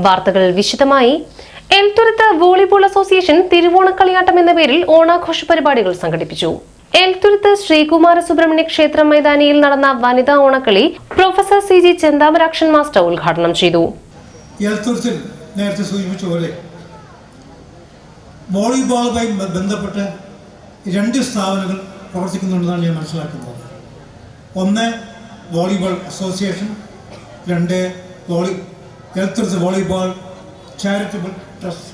വാർത്തകൾ വിശദമായി. Elthuruthu volleyball association തിരുവോണക്കളിയാട്ടം എന്ന പേരിൽ ഓണാഘോഷ പരിപാടികൾ സംഘടിപ്പിച്ചു. എൽത്തുരുത്ത് ശ്രീകുമാര സുബ്രഹ്മണ്യ ക്ഷേത്രം മൈതാനിയിൽ നടന്ന വനിതാ Onakkali professor CG Chenthamarakshan master ഉദ്ഘാടനം ചെയ്തു. എൽത്തുരുത്തിൽ നേരത്തെ സൂചിപ്പിച്ച പോലെ വോളിബോളുമായി ബന്ധപ്പെട്ട് 2 സ്ഥാപനങ്ങൾ പ്രവർത്തിക്കുന്നുണ്ടെന്നാണ് ഞാൻ മനസ്സിലാക്കുന്നത്. ഒന്ന് volleyball association, 2 Elthuruth volleyball charitable trust.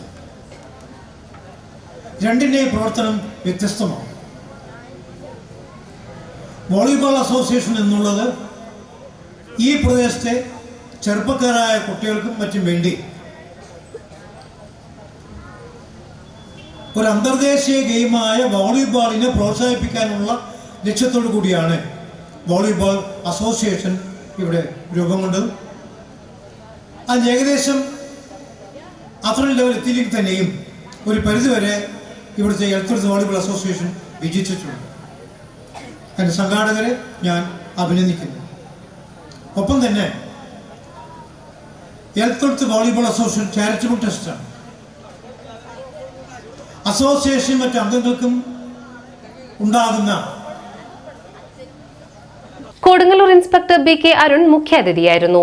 രണ്ടിൻ്റെയും പ്രവർത്തനം വ്യത്യസ്തമാണ്. വോളിബോൾ അസോസിയേഷൻ എന്നുള്ളത് ഈ പ്രദേശത്തെ ചെറുപ്പക്കാരായ കുട്ടികൾക്കും മറ്റും വേണ്ടി ഒരു അന്തർദേശീയ ഗെയിമായ വോളിബോളിനെ പ്രോത്സാഹിപ്പിക്കാനുള്ള ലക്ഷ്യത്തോടു കൂടിയാണ് വോളിബോൾ അസോസിയേഷൻ ഇവിടെ രൂപം കൊണ്ടത്. അത് ഏകദേശം അത്ര ലെവൽ എത്തിയില്ലെങ്കിൽ തന്നെയും ഒരു പരിധിവരെ ഇവിടുത്തെ എൽത്തുരുത്ത് വോളിബോൾ അസോസിയേഷൻ വിജയിച്ചിട്ടുണ്ട്. അതിൻ്റെ സംഘാടകരെ ഞാൻ അഭിനന്ദിക്കുന്നു. ഒപ്പം തന്നെ എൽത്തുരുത്ത് വോളിബോൾ അസോസിയേഷൻ ചാരിറ്റബിൾ ട്രസ്റ്റാണ്. അസോസിയേഷൻ മറ്റ് അംഗങ്ങൾക്കും ഉണ്ടാകുന്ന കൊടുങ്ങല്ലൂർ ഇൻസ്പെക്ടർ BK അരുൺ മുഖ്യാതിഥിയായിരുന്നു.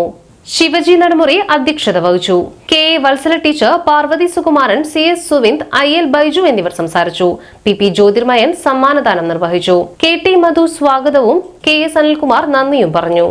ശിവജി നടുമുറി അധ്യക്ഷത വഹിച്ചു. KA Vatsala teacher, Parvathi Sukumaran, CS Suvind, IL Baiju എന്നിവർ സംസാരിച്ചു. PP ജ്യോതിർമയൻ സമ്മാനദാനം നിർവഹിച്ചു. KT മധു സ്വാഗതവും KS അനിൽകുമാർ നന്ദിയും പറഞ്ഞു.